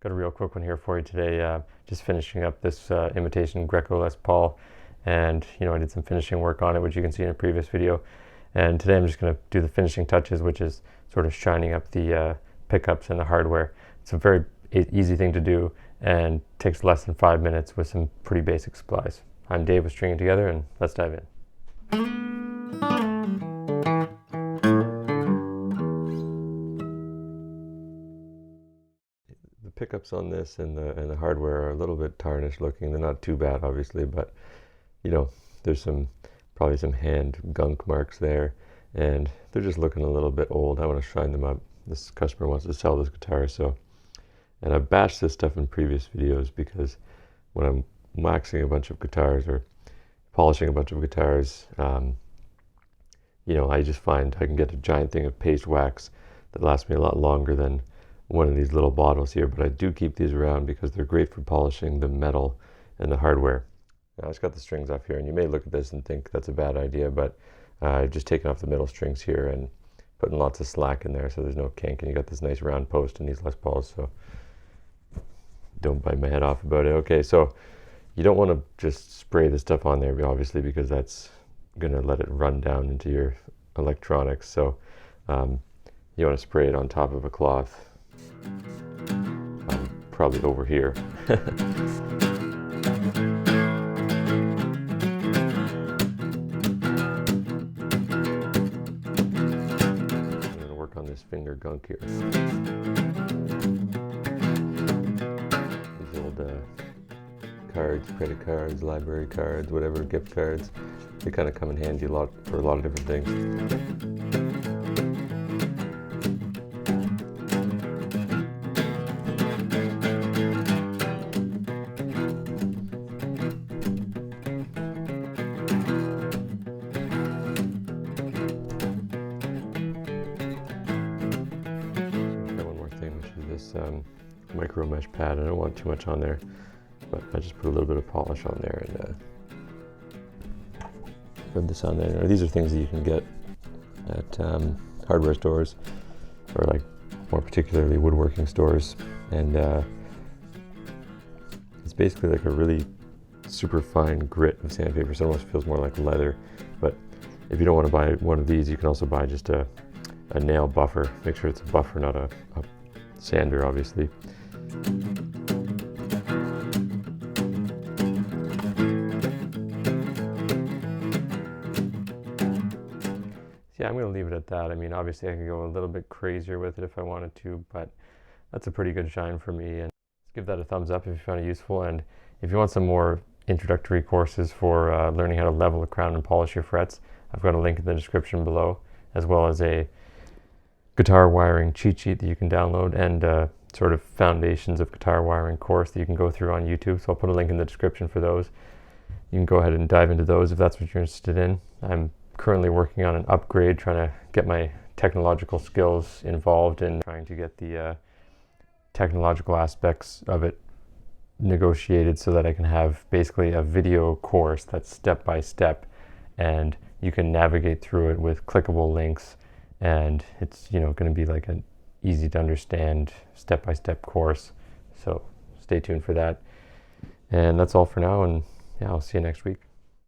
Got a real quick one here for you today. Just finishing up this imitation Greco Les Paul, and I did some finishing work on it, which you can see in a previous video. And today I'm just going to do the finishing touches, which is sort of shining up the pickups and the hardware. It's a very easy thing to do and takes less than 5 minutes with some pretty basic supplies. I'm Dave with Stringing Together, and let's dive in. The pickups on this and the hardware are a little bit tarnished looking. They're not too bad, obviously, but there's probably some hand gunk marks there, and they're just looking a little bit old. I want to shine them up. This customer wants to sell this guitar, and I've bashed this stuff in previous videos because when I'm waxing a bunch of guitars or polishing a bunch of guitars, I just find I can get a giant thing of paste wax that lasts me a lot longer than one of these little bottles here, but I do keep these around because they're great for polishing the metal and the hardware. Now, I just got the strings off here, and you may look at this and think that's a bad idea, but I've just taken off the middle strings here and putting lots of slack in there so there's no kink, and you got this nice round post in these Les Pauls, so don't bite my head off about it. Okay, so you don't want to just spray the stuff on there, obviously, because that's going to let it run down into your electronics. So you want to spray it on top of a cloth, probably over here. On this finger gunk here. These old cards, credit cards, library cards, whatever, gift cards, they kind of come in handy for a lot of different things. This micro mesh pad. I don't want too much on there, but I just put a little bit of polish on there and rub this on there. Now, these are things that you can get at hardware stores, or like more particularly woodworking stores, and it's basically like a really super fine grit of sandpaper, so it almost feels more like leather. But if you don't want to buy one of these, you can also buy just a nail buffer. Make sure it's a buffer, not a sander, obviously. Yeah, I'm going to leave it at that. I mean, obviously I could go a little bit crazier with it if I wanted to, but that's a pretty good shine for me. And give that a thumbs up if you found it useful. And if you want some more introductory courses for learning how to level a crown and polish your frets, I've got a link in the description below, as well as a guitar wiring cheat sheet that you can download, and sort of foundations of guitar wiring course that you can go through on YouTube. So I'll put a link in the description for those. You can go ahead and dive into those if that's what you're interested in. I'm currently working on an upgrade, trying to get my technological skills involved in trying to get the technological aspects of it negotiated so that I can have basically a video course that's step by step, and you can navigate through it with clickable links. And it's going to be like an easy to understand step-by-step course, so stay tuned for that. And that's all for now, and yeah, I'll see you next week.